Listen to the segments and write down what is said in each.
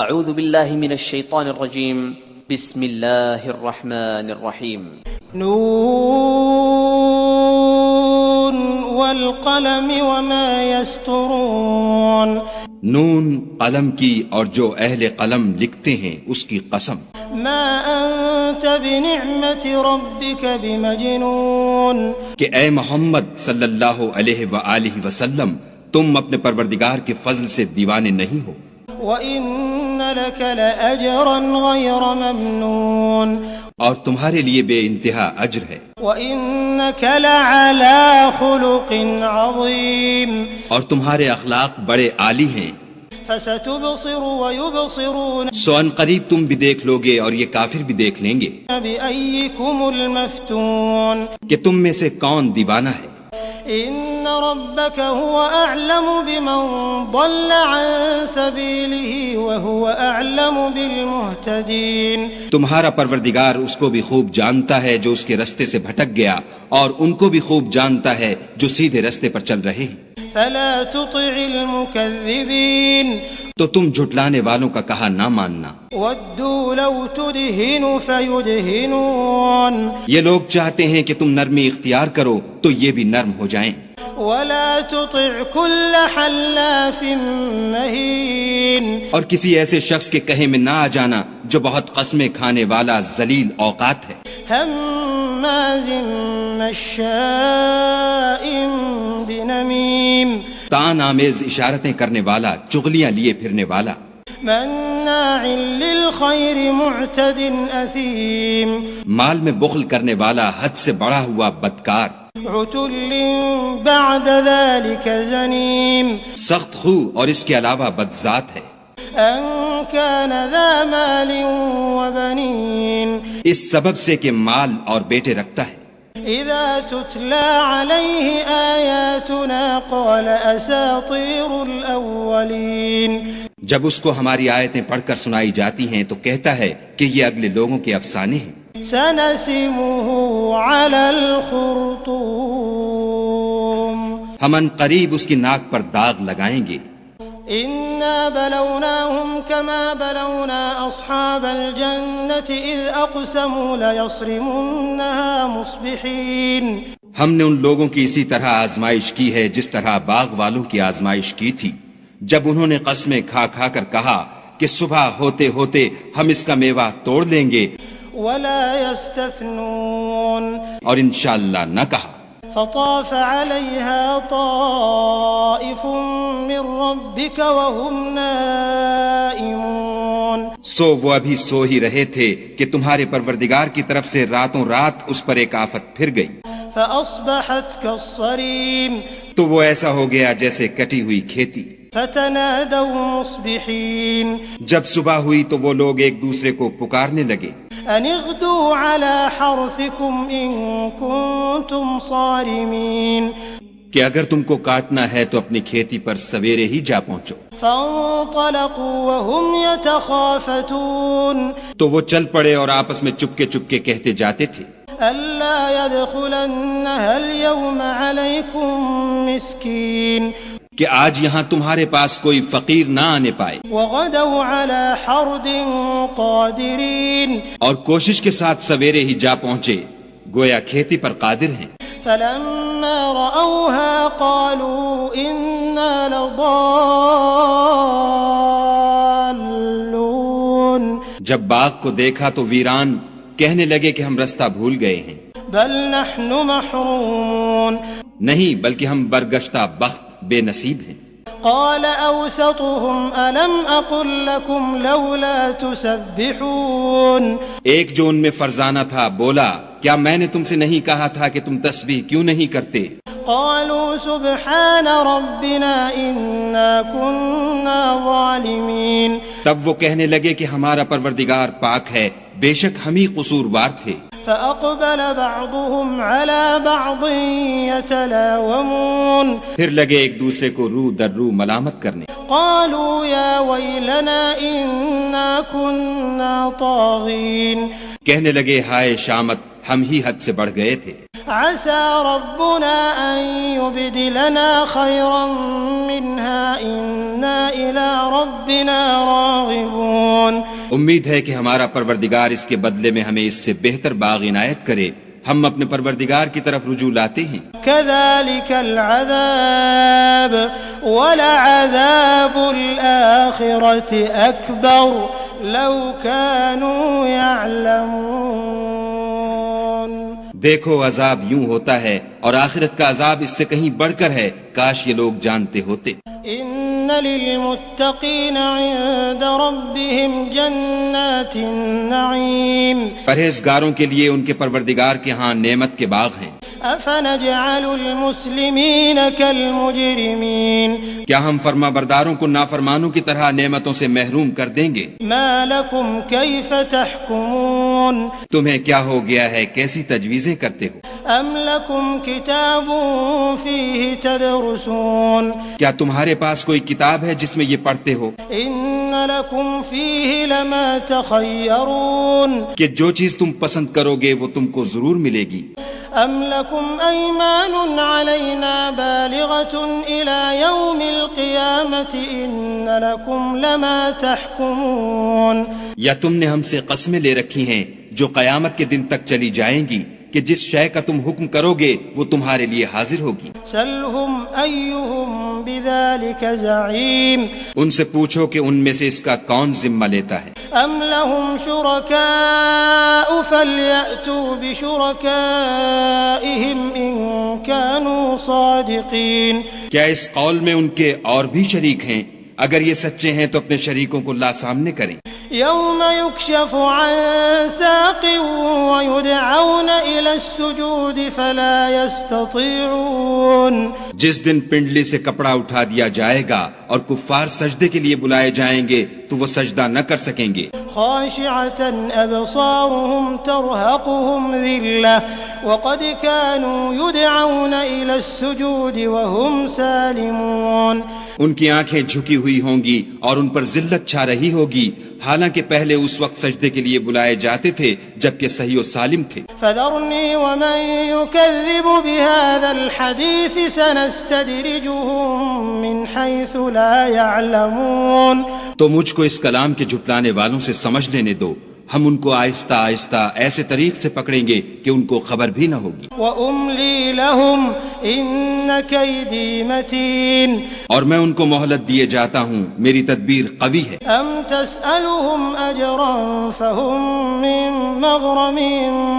اعوذ باللہ من الشیطان الرجیم بسم اللہ الرحمن الرحیم نون والقلم وما يسطرون نون قلم کی اور جو اہل قلم لکھتے ہیں اس کی قسم ما انت بنعمت ربك بمجنون کہ اے محمد صلی اللہ علیہ وآلہ وسلم تم اپنے پروردگار کے فضل سے دیوانے نہیں ہو وَإِنَّ لَكَ لَأَجْرًا غَيْرَ مَمْنُونَ اور تمہارے لیے بے انتہا اجر ہے وَإِنَّكَ لَعَلَى خُلُقٍ عَظِيمٍ اور تمہارے اخلاق بڑے عالی ہیں فَسَتُبْصِرُ وَيُبْصِرُونَ سو ان قریب تم بھی دیکھ لوگے اور یہ کافر بھی دیکھ لیں گے بِأَيِّكُمُ الْمَفْتُونَ کہ تم میں سے کون دیوانہ ہے إن ربك هو أعلم بمن ضل عن سبيله وهو أعلم بالمهتدين تمہارا پروردگار اس کو بھی خوب جانتا ہے جو اس کے رستے سے بھٹک گیا اور ان کو بھی خوب جانتا ہے جو سیدھے رستے پر چل رہے ہیں فلا تطع المكذبين تو تم جھٹلانے والوں کا کہا نہ ماننا ودوا لو تدهن فيدهنون یہ لوگ چاہتے ہیں کہ تم نرمی اختیار کرو تو یہ بھی نرم ہو جائیں ولا تطع كل حلاف مهين اور کسی ایسے شخص کے کہے میں نہ آ جانا جو بہت قسمیں کھانے والا ذلیل اوقات ہے هماز مشاء بنمیم تان آمیز اشارتیں کرنے والا چغلیاں لیے پھرنے والا مناع للخیر معتد اثیم مال میں بخل کرنے والا حد سے بڑا ہوا بدکار عتل بعد ذلك زنیم سخت خو اور اس کے علاوہ بدذات ہے ان كان ذا مال وبنین اس سبب سے کہ مال اور بیٹے رکھتا ہے اذا تتلى عليه آیاتنا قال اساطیر الاولین جب اس کو ہماری آیتیں پڑھ کر سنائی جاتی ہیں تو کہتا ہے کہ یہ اگلے لوگوں کے افسانے ہیں سنسمه على الخرطوم ہم ان قریب اس کی ناک پر داغ لگائیں گے إنا بلوناهم كما بلونا أصحاب الجنة إذ أقسموا ليصرمنها مصبحين ہم نے ان لوگوں کی اسی طرح آزمائش کی ہے جس طرح باغ والوں کی آزمائش کی تھی جب انہوں نے قسمیں کھا کھا کر کہا کہ صبح ہوتے ہوتے ہم اس کا میوہ توڑ لیں گے ولا يستثنون اور انشاءاللہ نہ کہا فطاف عليها طائف من ربك وهم نائمون سو وہ ابھی سو ہی رہے تھے کہ تمہارے پروردگار کی طرف سے راتوں رات اس پر ایک آفت پھر گئی فأصبحت كالصريم تو وہ ایسا ہو گیا جیسے کٹی ہوئی کھیتی فتنادوا مصبحين جب صبح ہوئی تو وہ لوگ ایک دوسرے کو پکارنے لگے ان اغدوا على حرثكم ان كنتم صارمين کہ اگر تم کو کاٹنا ہے تو اپنی کھیتی پر سویرے ہی جا پہنچو فانطلقوا وهم يتخافتون تو وہ چل پڑے اور آپس میں چپکے چپکے کہتے جاتے تھے الا يدخلنها اليوم عليكم مسكين کہ آج یہاں تمہارے پاس کوئی فقیر نہ آنے پائے وغدوا على حرد قادرين اور کوشش کے ساتھ سویرے ہی جا پہنچے گویا کھیتی پر قادر ہیں فلما رأوها قالوا إنا لضالون جب باغ کو دیکھا تو ویران کہنے لگے کہ ہم رستہ بھول گئے ہیں بل نحن محرومون نہیں بلکہ ہم برگشتہ بخت بے نصیب ہیں قال اوسطهم الم اقل لكم لولا تسبحون ایک جو ان میں فرزانہ تھا بولا کیا میں نے تم سے نہیں کہا تھا کہ تم تسبیح کیوں نہیں کرتے قالوا سبحان ربنا انا كنا ظالمين تب وہ کہنے لگے کہ ہمارا پروردگار پاک ہے بے شک ہم ہی قصوروار تھے فأقبل بعضهم على بعض يتلاومون پھر لگے ایک دوسرے کو رو در رو ملامت کرنے قالوا يا ويلنا إنا كنا طاغين کہنے لگے ہائے شامت ہم ہی حد سے بڑھ گئے تھے عسى ربنا أن يبدلنا خيرا منها إنا إلى ربنا راغبون امید ہے کہ ہمارا پروردگار اس کے بدلے میں ہمیں اس سے بہتر باغ عنایت کرے. ہم اپنے پروردگار کی طرف رجوع لاتے ہیں. كذلك العذاب ولعذاب الآخرة أكبر لو كانوا يعلمون. دیکھو عذاب یوں ہوتا ہے اور آخرت کا عذاب اس سے کہیں بڑھ کر ہے، کاش یہ لوگ جانتے ہوتے. إن للمتقين عند ربهم جنات النعيم. پرہیزگاروں کے لیے ان کے پروردگار کے ہاں نعمت کے باغ ہیں. أفنجعل المسلمين كالمجرمين. کیا ہم فرما برداروں کو نافرمانوں کی طرح نعمتوں سے محروم کر دیں گے؟ ما لكم كيف تحكمون. تمہیں کیا ہو گیا ہے، کیسی تجویزیں کرتے ہو؟ أم لكم كتاب فيه تدرسون. کیا تمہارے پاس کوئی کتاب ہے جس میں یہ پڑھتے ہو إن لكم فيه لما تخيرون. کہ جو چیز تم پسند کرو گے وہ تم کو ضرور ملے گی؟ أم لكم أيمان علينا بالغة إلى يوم القيامة إن لكم لما تحكمون. یا تم نے ہم سے قسمیں لے رکھی ہیں جو قیامت کے دن تک چلی جائیں گی کہ جس شے کا تم حکم کرو گے وہ تمہارے لیے حاضر ہوگی. سلهم أيهم بذلك زعيم. ان سے پوچھو کہ ان میں سے اس کا کون ذمہ لیتا ہے. أم لهم شركاء فليأتوا بشركائهم إن كانوا صادقين. کیا اس قول میں ان کے اور بھی شریک ہیں؟ اگر یہ سچے ہیں تو اپنے شریکوں کو لا سامنے کریں. يوم يكشف عن ساق ويدعون إلى السجود فلا يستطيعون. جس دن پنڈلی سے کپڑا اٹھا دیا جائے گا اور کفار سجدے کے لیے بلائے جائیں گے تو وہ سجدہ نہ کر سکیں گے. خاشعة أبصارهم ترهقهم ذلة وقد كانوا يدعون إلى السجود وهم سالمون. ان کی آنکھیں جھکی ہوئی ہوں گی اور ان پر ذلت چھا رہی ہوگی، حالانکہ پہلے اس وقت سجدے کے لیے بلائے جاتے تھے جبکہ صحیح و سالم تھے. فذرني ومن يكذب بهذا الحديث سنستدرجهم من حيث لا يعلمون. تو مجھ کو اس کلام کے جھٹلانے والوں سے سمجھ لینے دو، ہم ان کو آہستہ آہستہ ایسے طریق سے پکڑیں گے کہ ان کو خبر بھی نہ ہوگی. وَأُمْلِي لَهُمْ إِنَّ كَيْدِي مَتِينٌ. اور میں ان کو مہلت دیے جاتا ہوں، میری تدبیر قوی ہے. أَمْ تَسْأَلُهُمْ أَجْرًا فَهُمْ مِنْ مَغْرَمٍ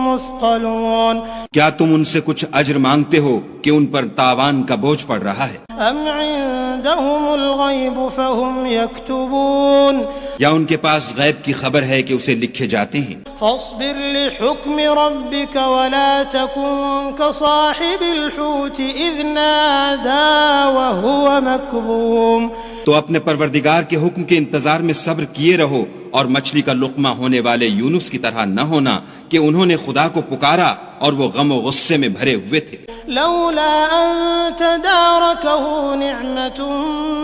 مُثْقَلُونَ. کیا تم ان سے کچھ اجر مانگتے ہو کہ ان پر تاوان کا بوجھ پڑ رہا ہے؟ أَمْ عِندَهُمُ الْغَيْبُ فَهُمْ يَكْتُبُونَ. یا ان کے پاس غیب کی خبر ہے کہ اسے لکھے جاتے ہیں. فاصبر لحكم ربك ولا تكن كصاحب الحوت إذ نادى وهو مكظوم. تو اپنے پروردگار کے حکم کے انتظار میں صبر کیے رہو اور مچھلی کا لقمہ ہونے والے یونس کی طرح نہ ہونا کہ انہوں نے خدا کو پکارا اور وہ غم و غصے میں بھرے ہوئے تھے. لولا أن تداركه نعمة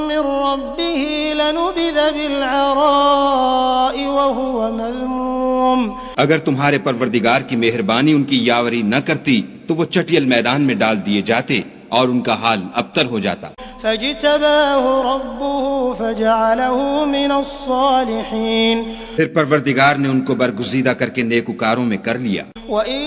من ربه لنبذ بالعراء وهو مذموم. اگر تمہارے پروردگار کی مہربانی ان کی یاوری نہ کرتی تو وہ چٹیل میدان میں ڈال دیے جاتے اور ان کا حال ابتر ہو جاتا. فاجتباه ربه فجعله من الصالحين. پھر پروردگار نے ان کو برگزیدہ کر کے نیکوکاروں میں کر لیا. وَإِن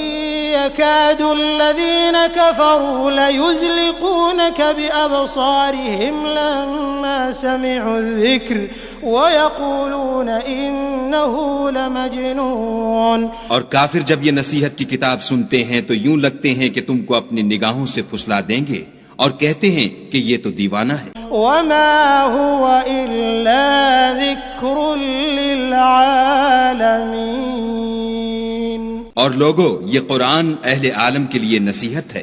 يَكَادُ الَّذِينَ كَفَرُوا لَيُزْلِقُونَكَ بِأَبْصَارِهِمْ لَمَّا سَمِعُوا الذِّكْرَ وَيَقُولُونَ إِنَّهُ لَمَجْنُونَ. اور کافر جب یہ نصیحت کی کتاب سنتے ہیں تو یوں لگتے ہیں کہ تم کو اپنی نگاہوں سے پھسلا دیں گے اور کہتے ہیں کہ یہ تو دیوانہ ہے. وَمَا هُوَ إِلَّا ذِكْرٌ لِّلْعَالَمِينَ. اور لوگو، یہ قرآن اہل عالم کے لیے نصیحت ہے.